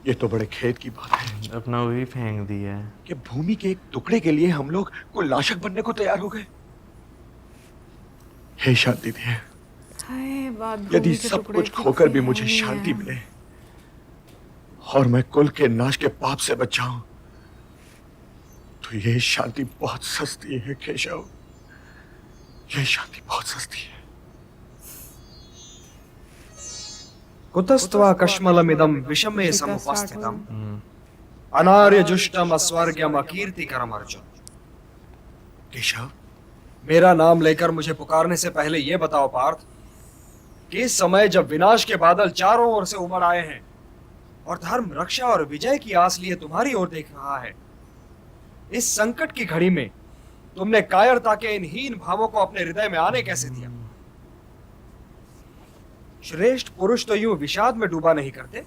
ये तो बड़े खेद की बात है अपना वही फेंक दिया है। कि भूमि के एक टुकड़े के लिए हम लोग कुलनाशक बनने को तैयार हो गए। हे शांति दे, हाय, बात यदि भूमि के सब टुकड़े कुछ की खोकर भी है मुझे नहीं शांति है। मिले और मैं कुल के नाश के पाप से बच जाऊं, तो ये शांति बहुत सस्ती है केशव। ये शांति बहुत सस्ती है। कुतस्त्वा कश्मलमिदं विषमे समुपस्थितम् अनार्य जुष्टम अस्वर्ग्यम अकीर्तिकरम अर्जुन। केशव, मेरा नाम लेकर मुझे पुकारने से पहले यह बताओ पार्थ कि इस समय जब विनाश के बादल चारों ओर से उमड़ आए हैं और धर्म, रक्षा और विजय की आस लिए तुम्हारी ओर देख रहा है, इस संकट की घड़ी में तुमने कायरता के इन हीन भावों को अपने हृदय में आने कैसे दिया? श्रेष्ठ पुरुष तो यूं विषाद में डूबा नहीं करते।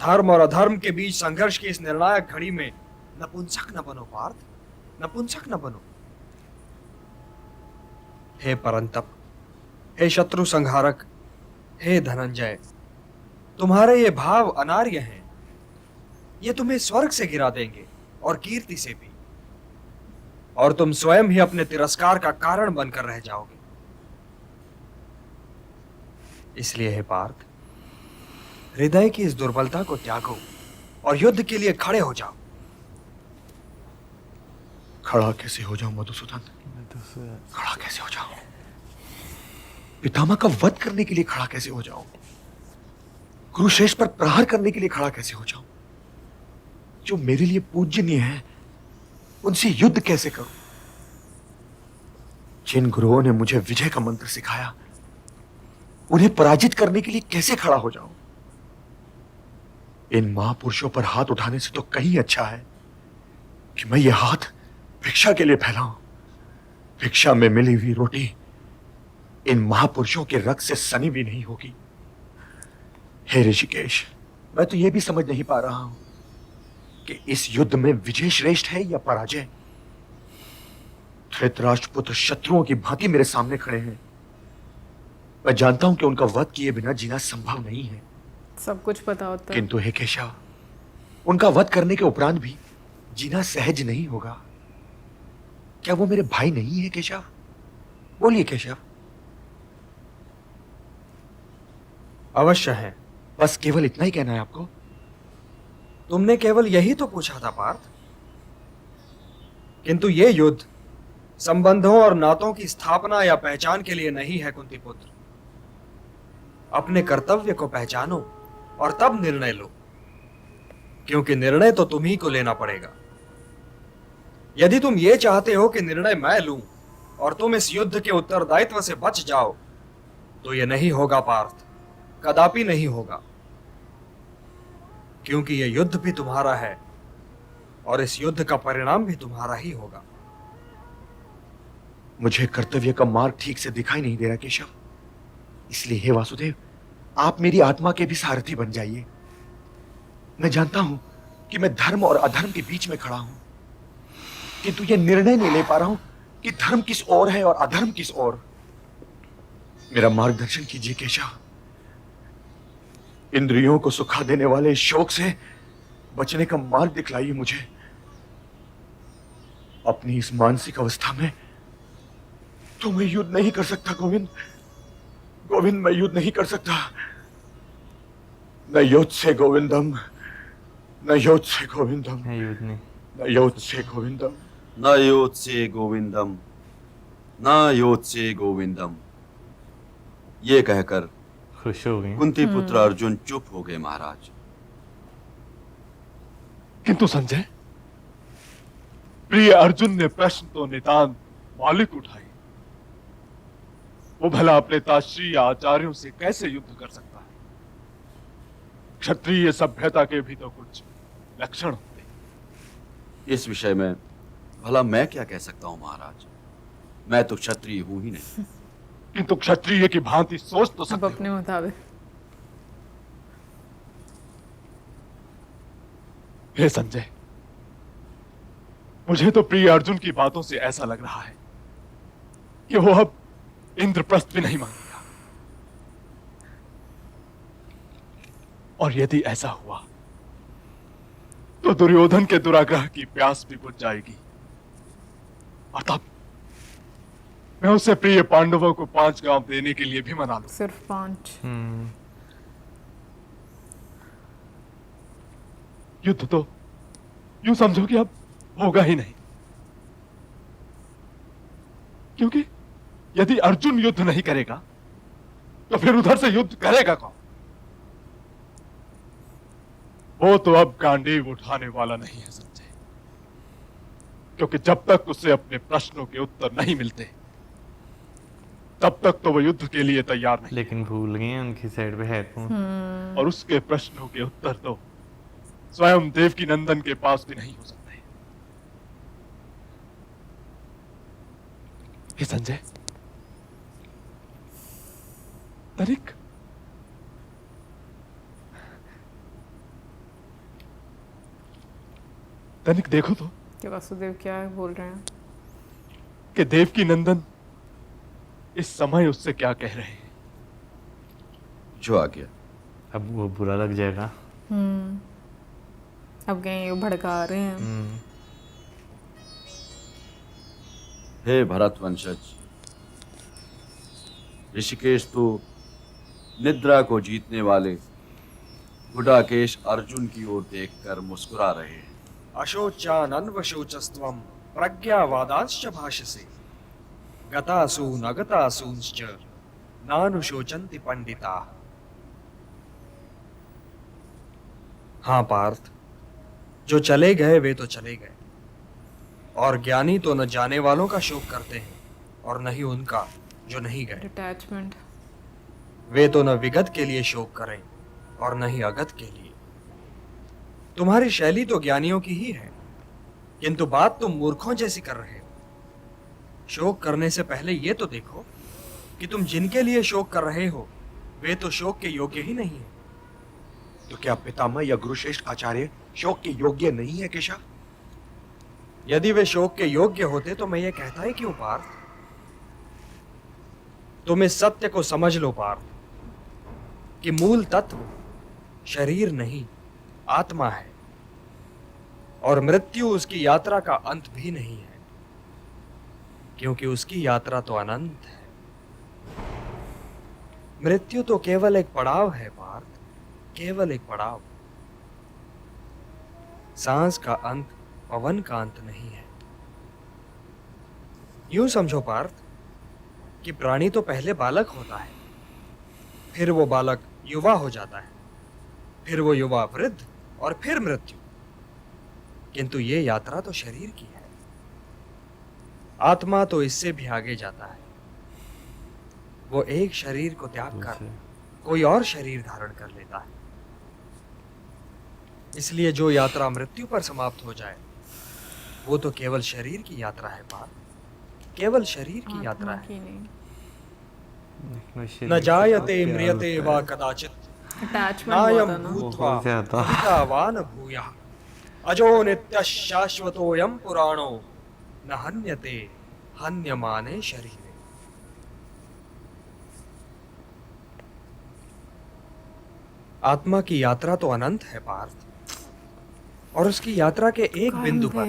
धर्म और अधर्म के बीच संघर्ष की इस निर्णायक घड़ी में नपुंसक न बनो पार्थ, नपुंसक न बनो। हे परंतप, हे शत्रु संहारक, हे धनंजय, तुम्हारे ये भाव अनार्य हैं। ये तुम्हें स्वर्ग से गिरा देंगे और कीर्ति से भी, और तुम स्वयं ही अपने तिरस्कार का कारण बनकर रह जाओगे। इसलिए हे पार्थ, हृदय की इस दुर्बलता को त्यागो और युद्ध के लिए खड़े हो जाओ। खड़ा कैसे हो जाऊं मधुसूदन? खड़ा कैसे हो जाऊं? पितामह का वध करने के लिए खड़ा कैसे हो जाऊं? कुरुश्रेष्ठ पर प्रहार करने के लिए खड़ा कैसे हो जाऊं? जो मेरे लिए पूजनीय है उनसे युद्ध कैसे करूं? जिन गुरुओं ने मुझे विजय का मंत्र सिखाया, उन्हें पराजित करने के लिए कैसे खड़ा हो जाऊं? इन महापुरुषों पर हाथ उठाने से तो कहीं अच्छा है कि मैं ये हाथ भिक्षा के लिए फैलाऊं। भिक्षा में मिली हुई रोटी इन महापुरुषों के रक्त से सनी भी नहीं होगी। हे ऋषिकेश, मैं तो यह भी समझ नहीं पा रहा हूं कि इस युद्ध में विजय श्रेष्ठ है या पराजय। धृतराष्ट्रपुत्र शत्रुओं की भांति मेरे सामने खड़े हैं। मैं जानता हूं कि उनका वध किए बिना जीना संभव नहीं है, सब कुछ पता होता है। किंतु हे केशव, उनका वध करने के उपरांत भी जीना सहज नहीं होगा। क्या वो मेरे भाई नहीं है केशव? बोलिए केशव। अवश्य है। बस केवल इतना ही कहना है आपको? तुमने केवल यही तो पूछा था पार्थ। किंतु ये युद्ध संबंधों और नातों की स्थापना या पहचान के लिए नहीं है कुंती पुत्र। अपने कर्तव्य को पहचानो और तब निर्णय लो, क्योंकि निर्णय तो तुम ही को लेना पड़ेगा। यदि तुम ये चाहते हो कि निर्णय मैं लूं और तुम इस युद्ध के उत्तरदायित्व से बच जाओ, तो यह नहीं होगा पार्थ, कदापि नहीं होगा। क्योंकि यह युद्ध भी तुम्हारा है और इस युद्ध का परिणाम भी तुम्हारा ही होगा। मुझे कर्तव्य का मार्ग ठीक से दिखाई नहीं दे रहा केशव। इसलिए हे वासुदेव, आप मेरी आत्मा के भी सारथी बन जाइए। मैं जानता हूं कि मैं धर्म और अधर्म के बीच में खड़ा हूं, किंतु यह निर्णय नहीं ले पा रहा हूं कि धर्म किस ओर है और अधर्म किस ओर। मेरा मार्गदर्शन कीजिए केशव। इंद्रियों को सुखा देने वाले शोक से बचने का मार्ग दिखलाइए मुझे। अपनी इस मानसिक अवस्था में तो मैं युद्ध नहीं कर सकता गोविंद। गोविंद, मैं युद्ध नहीं कर सकता। न युद्ध से गोविंदम, न युद्ध से गोविंदम, है युद्ध नहीं। न युद्ध से गोविंदम। न योत्से गोविंदम, न योत्से गोविंदम। ये कहकर खुश हो गए। कुंती पुत्र अर्जुन चुप हो गए महाराज। किंतु संजय, प्रिय अर्जुन ने प्रश्न तो नितांत मौलिक उठाई। वो भला अपने ताश्रीय आचार्यों से कैसे युद्ध कर सकता है? क्षत्रिय सभ्यता के भी तो कुछ लक्षण होते हैं। इस विषय में भला मैं क्या कह सकता हूं महाराज? मैं तो क्षत्रिय हूं ही नहीं। किंतु क्षत्रिय की भांति सोच तो अब सकते अपने हो। मुताबिक। हे संजय, मुझे तो प्रिय अर्जुन की बातों से ऐसा लग रहा है कि वो अब इंद्रप्रस्थ भी नहीं मांगेगा। और यदि ऐसा हुआ तो दुर्योधन के दुराग्रह की प्यास भी बुझ जाएगी, और तब मैं उसे प्रिय पांडवों को 5 गांव देने के लिए भी मना लूं। सिर्फ 5। युद्ध तो यूं समझो कि अब होगा ही नहीं, क्योंकि यदि अर्जुन युद्ध नहीं करेगा तो फिर उधर से युद्ध करेगा कौन? वो तो अब गांडीव उठाने वाला नहीं है संजय, क्योंकि जब तक उसे अपने प्रश्नों के उत्तर नहीं मिलते तब तक तो वो युद्ध के लिए तैयार नहीं। लेकिन भूल गए उनकी साइड पे है कौन। और उसके प्रश्नों के उत्तर तो स्वयं देवकी नंदन के पास भी नहीं हो सकते। हे संजय, तनिक तनिक देखो तो कि वासुदेव क्या बोल रहे हैं। कि देवकी नंदन इस समय उससे क्या कह रहे हैं। जो आ गया। अब वो बुरा लग जाएगा। अब कहीं ये भड़का रहे हैं। हे भरत वंशज, ऋषिकेश तो निद्रा को जीतने वाले गुडाकेश अर्जुन की ओर देखकर मुस्कुरा रहे हैं। अशोचानन्वशोचस्त्वं प्रज्ञावादांश्च भाषसे गतासून अगतासूंश्च नानुशोचन्ति पंडिताः। हाँ पार्थ, जो चले गए वे तो चले गए, और ज्ञानी तो न जाने वालों का शोक करते हैं और न ही उनका जो नहीं गए। अटैचमेंट। वे तो न विगत के लिए शोक करें और न ही अगत के लिए। तुम्हारी शैली तो ज्ञानियों की ही है, किंतु बात तुम मूर्खों जैसी कर रहे हो। शोक करने से पहले ये तो देखो कि तुम जिनके लिए शोक कर रहे हो वे तो शोक के योग्य ही नहीं है। तो क्या पितामह या गुरुश्रेष्ठ आचार्य शोक के योग्य नहीं है केशव? यदि वे शोक के योग्य होते तो मैं ये कहता ही क्यों पार्थ। तुम इस सत्य को समझ लो पार्थ कि मूल तत्व शरीर नहीं आत्मा है, और मृत्यु उसकी यात्रा का अंत भी नहीं है, क्योंकि उसकी यात्रा तो अनंत है। मृत्यु तो केवल एक पड़ाव है पार्थ, केवल एक पड़ाव। सांस का अंत पवन का अंत नहीं है। यूं समझो पार्थ कि प्राणी तो पहले बालक होता है, फिर वो बालक युवा हो जाता है, फिर वो युवा वृद्ध और फिर मृत्यु। किंतु ये यात्रा तो शरीर की है। आत्मा तो इससे भी आगे जाता है। वो एक शरीर को त्याग कर कोई और शरीर धारण कर लेता है। इसलिए जो यात्रा मृत्यु पर समाप्त हो जाए वो तो केवल शरीर की यात्रा है पार्थ, केवल शरीर की यात्रा है। न जायते म्रियते वा कदाचित नायम भूत्वा भविता वा न भूयः अजो नित्यः शाश्वतोऽयं पुराणो न हन्यते हन्यमाने शरीरे। आत्मा की यात्रा तो अनंत है पार्थ, और उसकी यात्रा के एक बिंदु पर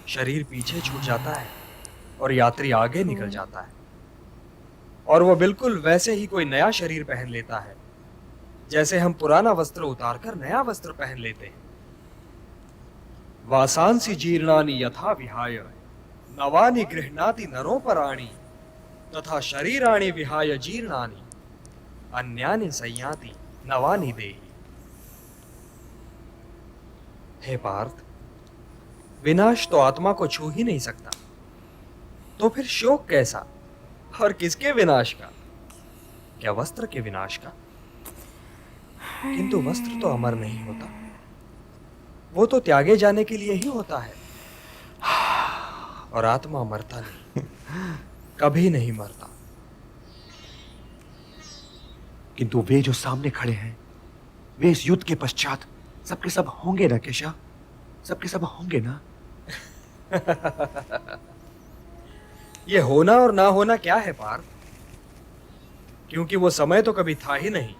शरीर पीछे छूट जाता है और यात्री आगे निकल जाता है, और वो बिल्कुल वैसे ही कोई नया शरीर पहन लेता है जैसे हम पुराना वस्त्र उतारकर नया वस्त्र पहन लेते हैं। वासांसि जीर्णानि यथा विहाय नवानि गृह्णाति नरोपराणि तथा शरीराणि विहाय जीर्णानि अन्यानि संयाति नवानि देहि। हे पार्थ, विनाश तो आत्मा को छू ही नहीं सकता, तो फिर शोक कैसा? और किसके विनाश का? क्या वस्त्र के विनाश का? किंतु वस्त्र तो अमर नहीं होता, वो तो त्यागे जाने के लिए ही होता है। और आत्मा मरता नहीं, कभी नहीं मरता। किंतु वे जो सामने खड़े हैं वे इस युद्ध के पश्चात सबके सब होंगे ना केशव? सबके सब होंगे ना? ये होना और ना होना क्या है पार्थ? क्योंकि वो समय तो कभी था ही नहीं,